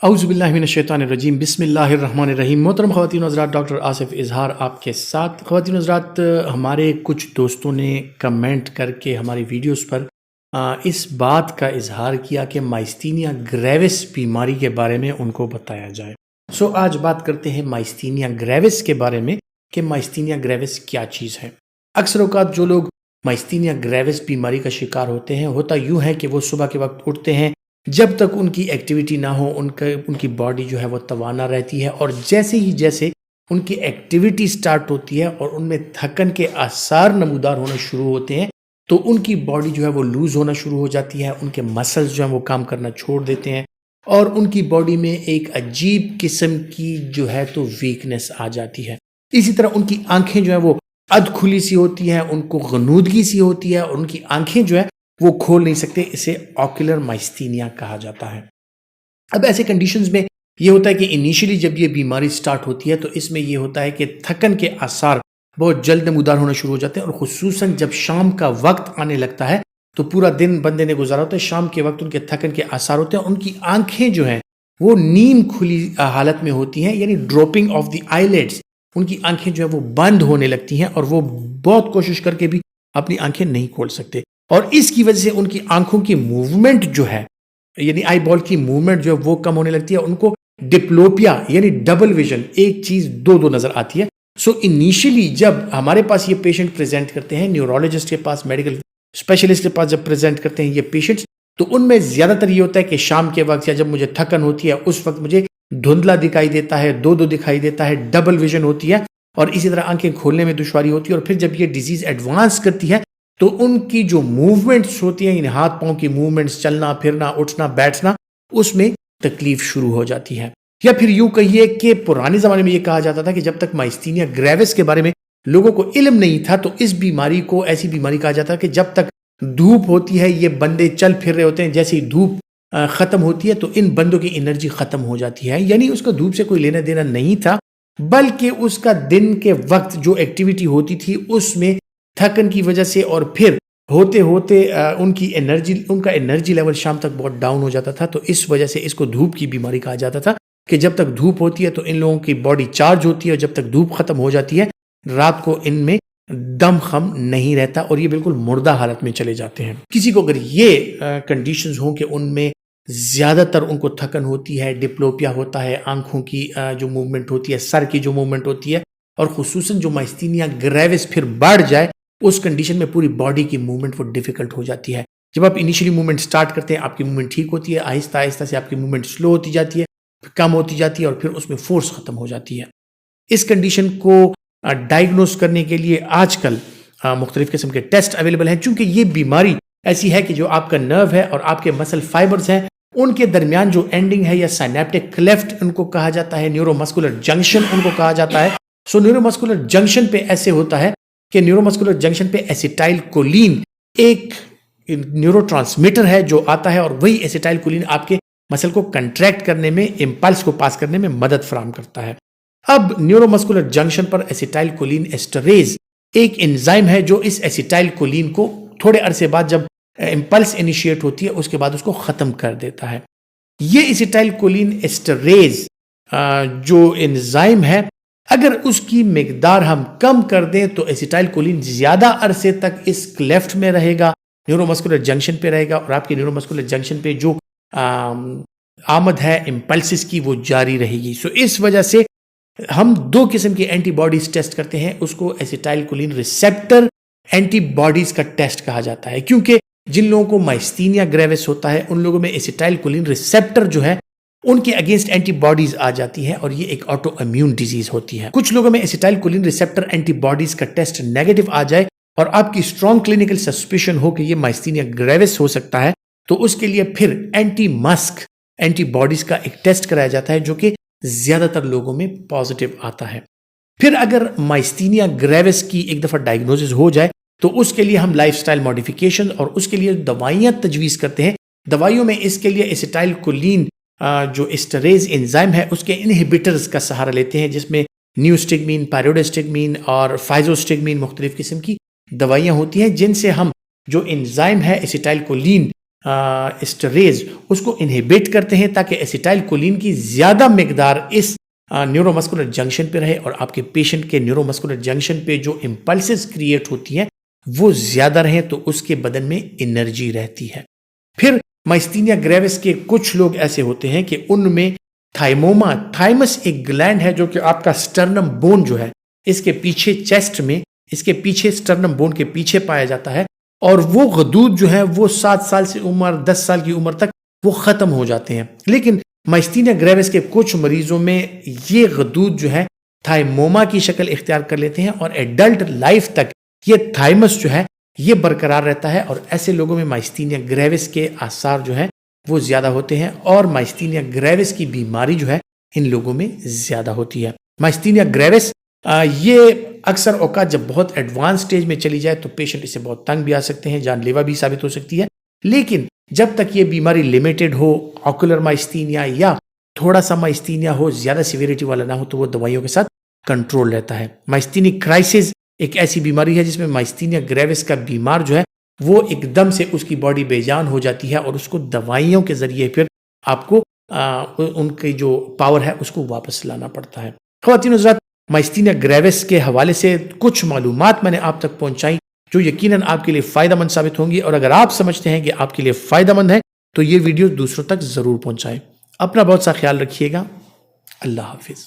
اعوذ باللہ من الشیطان الرجیم، بسم اللہ الرحمن الرحیم۔ محترم خواتین و حضرات، ڈاکٹر آصف اظہار آپ کے ساتھ۔ خواتین و حضرات، ہمارے کچھ دوستوں نے کمنٹ کر کے ہماری ویڈیوز پر اس بات کا اظہار کیا کہ مائستینیا گریوس بیماری کے بارے میں ان کو بتایا جائے۔ آج بات کرتے ہیں مائستینیا گریوس کے بارے میں کہ مائستینیا گریوس کیا چیز ہے۔ اکثر اوقات جو لوگ مائستینیا گریوس بیماری کا شکار ہوتے ہیں، ہوتا یوں ہے کہ وہ صبح کے وقت اٹھتے ہیں، جب تک ان کی ایکٹیویٹی نہ ہو ان کی باڈی جو ہے وہ توانا رہتی ہے، اور جیسے ان کی ایکٹیویٹی سٹارٹ ہوتی ہے اور ان میں تھکن کے آثار نمودار ہونا شروع ہوتے ہیں تو ان کی باڈی جو ہے وہ لوز ہونا شروع ہو جاتی ہے، ان کے مسلز جو ہیں وہ کام کرنا چھوڑ دیتے ہیں اور ان کی باڈی میں ایک عجیب قسم کی جو ہے تو ویکنس آ جاتی ہے۔ اسی طرح ان کی آنکھیں جو ہیں وہ ادھ کھلی سی ہوتی ہیں، ان کو غنودگی سی ہوتی ہے اور ان کی آنکھیں جو ہے وہ کھول نہیں سکتے۔ اسے آکولر مائستینیا کہا جاتا ہے۔ اب ایسے کنڈیشنز میں یہ ہوتا ہے کہ انیشلی جب یہ بیماری سٹارٹ ہوتی ہے تو اس میں یہ ہوتا ہے کہ تھکن کے آثار بہت جلد نمودار ہونا شروع ہو جاتے ہیں، اور خصوصاً جب شام کا وقت آنے لگتا ہے تو پورا دن بندے نے گزارا ہوتا ہے، شام کے وقت ان کے تھکن کے آثار ہوتے ہیں، ان کی آنکھیں جو ہیں وہ نیم کھلی حالت میں ہوتی ہیں، یعنی dropping of the eyelids, ان کی آنکھیں جو ہیں وہ بند ہونے لگتی ہیں اور وہ بہت کوشش کر کے بھی اپنی آنکھیں نہیں کھول سکتے، اور اس کی وجہ سے ان کی آنکھوں کی موومنٹ جو ہے، یعنی آئی بال کی موومنٹ جو ہے وہ کم ہونے لگتی ہے، ان کو ڈپلوپیا یعنی ڈبل ویژن، ایک چیز دو نظر آتی ہے۔ انیشلی جب ہمارے پاس یہ پیشنٹ پریزنٹ کرتے ہیں، نیورولوجسٹ کے پاس، میڈیکل اسپیشلسٹ کے پاس جب پریزنٹ کرتے ہیں یہ پیشنٹس، تو ان میں زیادہ تر یہ ہوتا ہے کہ شام کے وقت یا جب مجھے تھکن ہوتی ہے اس وقت مجھے دھندلا دکھائی دیتا ہے، دو دکھائی دیتا ہے، ڈبل ویژن ہوتی ہے، اور اسی طرح آنکھیں کھولنے میں دشواری ہوتی ہے، اور پھر جب یہ ڈیزیز ایڈوانس کرتی ہے تو ان کی جو موومنٹس ہوتی ہیں، یعنی ہاتھ پاؤں کی موومنٹس، چلنا پھرنا، اٹھنا بیٹھنا، اس میں تکلیف شروع ہو جاتی ہے۔ یا پھر یوں کہیے کہ پرانے زمانے میں یہ کہا جاتا تھا کہ جب تک مائستینیا گریوس کے بارے میں لوگوں کو علم نہیں تھا تو اس بیماری کو ایسی بیماری کہا جاتا ہے کہ جب تک دھوپ ہوتی ہے یہ بندے چل پھر رہے ہوتے ہیں، جیسے ہی دھوپ ختم ہوتی ہے تو ان بندوں کی انرجی ختم ہو جاتی ہے، یعنی اس کا دھوپ سے کوئی لینا دینا نہیں تھا، بلکہ اس کا دن کے وقت جو ایکٹیویٹی ہوتی تھی اس میں تھکن کی وجہ سے، اور پھر ہوتے ہوتے ان کا انرجی لیول شام تک بہت ڈاؤن ہو جاتا تھا، تو اس وجہ سے اس کو دھوپ کی بیماری کہا جاتا تھا کہ جب تک دھوپ ہوتی ہے تو ان لوگوں کی باڈی چارج ہوتی ہے، اور جب تک دھوپ ختم ہو جاتی ہے رات کو ان میں دم خم نہیں رہتا اور یہ بالکل مردہ حالت میں چلے جاتے ہیں۔ کسی کو اگر یہ کنڈیشنز ہوں کہ ان میں زیادہ تر ان کو تھکن ہوتی ہے، ڈپلوپیا ہوتا ہے، آنکھوں کی جو موومنٹ ہوتی ہے، سر کی جو موومنٹ ہوتی ہے، اور خصوصاً جو مائستینیا گریوس پھر بڑھ جائے، اس کنڈیشن میں پوری باڈی کی موومنٹ وہ ڈیفیکلٹ ہو جاتی ہے۔ جب آپ انیشلی موومنٹ سٹارٹ کرتے ہیں آپ کی موومنٹ ٹھیک ہوتی ہے، آہستہ آہستہ سے آپ کی موومنٹ سلو ہوتی جاتی ہے، کم ہوتی جاتی ہے، اور پھر اس میں فورس ختم ہو جاتی ہے۔ اس کنڈیشن کو ڈائگنوز کرنے کے لیے آج کل مختلف قسم کے ٹیسٹ اویلیبل ہیں، چونکہ یہ بیماری ایسی ہے کہ جو آپ کا نرو ہے اور آپ کے مسل فائبرز ہیں ان کے درمیان جو اینڈنگ ہے یا سائنیپٹک کلیفٹ ان کو کہا جاتا ہے، نیورو مسکولر جنکشن ان کو کہا جاتا ہے۔ نیورو مسکولر جنکشن پہ ایسے ہوتا ہے کہ نیورو مسکولر جنکشن پہ ایسیٹائل کولین ایک نیورو ٹرانسمیٹر ہے جو آتا ہے، اور وہی ایسیٹائل کولین آپ کے مسل کو کنٹریکٹ کرنے میں، امپلس کو پاس کرنے میں مدد فراہم کرتا ہے۔ اب نیورو مسکولر جنکشن پر ایسیٹائل کولین ایسٹریز ایک انزائم ہے جو اس ایسیٹائل کولین کو تھوڑے عرصے بعد جب امپلس انیشیٹ ہوتی ہے اس کے بعد اس کو ختم کر دیتا ہے۔ یہ ایسیٹائل کولین ایسٹریز جو انزائم ہے، اگر اس کی مقدار ہم کم کر دیں تو ایسیٹائل کولین زیادہ عرصے تک اس کلیفٹ میں رہے گا، نیورو مسکولر جنکشن پہ رہے گا، اور آپ کی نیورو مسکولر جنکشن پہ جو آمد ہے امپلسز کی وہ جاری رہے گی۔ اس وجہ سے ہم دو قسم کی اینٹی باڈیز ٹیسٹ کرتے ہیں، اس کو ایسیٹائل کولین ریسیپٹر اینٹی باڈیز کا ٹیسٹ کہا جاتا ہے، کیونکہ جن لوگوں کو مائستینیا گریوس ہوتا ہے ان لوگوں میں ایسیٹائل کولین ریسیپٹر جو ہے ان کے اگینسٹ اینٹی باڈیز آ جاتی ہیں، اور یہ ایک آٹو امیون ڈیزیز ہوتی ہے۔ کچھ لوگوں میں ایسیٹائل کولین ریسیپٹر اینٹی باڈیز کا ٹیسٹ نیگیٹو آ جائے اور آپ کی اسٹرانگ کلینکل سسپیشن ہو کہ یہ مائستینیا گریوس ہو سکتا ہے، تو اس کے لیے پھر اینٹی مسک اینٹی باڈیز کا ایک ٹیسٹ کرایا جاتا ہے جو کہ زیادہ تر لوگوں میں پازیٹیو آتا ہے۔ پھر اگر مائستینیا گریوس کی ایک دفعہ ڈائگنوزز ہو جائے تو اس کے لیے ہم لائف سٹائل ماڈیفیکیشن اور اس کے لیے دوائیاں تجویز کرتے ہیں۔ دوائیوں میں اس کے لیے ایسیٹائل کولین جو ایسٹریز انزائم ہے اس کے انہیبیٹرز کا سہارا لیتے ہیں، جس میں نیوسٹگمین، پیروڈسٹگمین اور فائزوسٹگمین مختلف قسم کی دوائیاں ہوتی ہیں، جن سے ہم جو انزائم ہے ایسیٹائل کولین اسٹریز اس کو انہیبٹ کرتے ہیں تاکہ ایسیٹائل کولین کی زیادہ مقدار اس نیورو مسکولر جنکشن پہ رہے اور آپ کے پیشنٹ کے نیورو مسکولر جنکشن پہ جو امپلسز کریٹ ہوتی ہیں وہ زیادہ رہیں تو اس کے بدن میں انرجی رہتی ہے. پھر مائستینیا گریوس کے کچھ لوگ ایسے ہوتے ہیں کہ ان میں تھائموما، تھائمس ایک گلینڈ ہے جو کہ آپ کا سٹرنم بون جو ہے اس کے پیچھے چیسٹ میں، اس کے پیچھے سٹرنم بون کے پیچھے پایا جاتا ہے، اور وہ غدود جو ہے وہ 7 سال سے عمر 10 سال کی عمر تک وہ ختم ہو جاتے ہیں. لیکن مائستینیا گریوس کے کچھ مریضوں میں یہ غدود جو ہے تھائموما کی شکل اختیار کر لیتے ہیں اور ایڈلٹ لائف تک یہ تھائمس جو ہے یہ برقرار رہتا ہے، اور ایسے لوگوں میں مائستینیا گریوس کے آثار جو ہیں وہ زیادہ ہوتے ہیں اور مائستینیا گریوس کی بیماری جو ہے ان لوگوں میں زیادہ ہوتی ہے. مائستینیا گریوس یہ اکثر اوقات جب بہت ایڈوانس سٹیج میں چلی جائے تو پیشنٹ اسے بہت تنگ بھی آ سکتے ہیں، جان لیوا بھی ثابت ہو سکتی ہے. لیکن جب تک یہ بیماری لیمیٹڈ ہو، آکولر مائستینیا یا تھوڑا سا مائستینیا ہو، زیادہ سیویریٹی والا نہ ہو، تو وہ دوائیوں کے ساتھ کنٹرول رہتا ہے. مائستینک کرائسس ایک ایسی بیماری ہے جس میں مائستینیا گریوس کا بیمار جو ہے وہ ایک دم سے اس کی باڈی بے جان ہو جاتی ہے اور اس کو دوائیوں کے ذریعے پھر آپ کو ان کی جو پاور ہے اس کو واپس لانا پڑتا ہے. خواتین حضرات، مائستینیا گریوس کے حوالے سے کچھ معلومات میں نے آپ تک پہنچائی جو یقیناً آپ کے لیے فائدہ مند ثابت ہوں گی، اور اگر آپ سمجھتے ہیں کہ آپ کے لیے فائدہ مند ہے تو یہ ویڈیو دوسروں تک ضرور پہنچائیں. اپنا بہت سا خیال رکھیے گا. اللہ حافظ.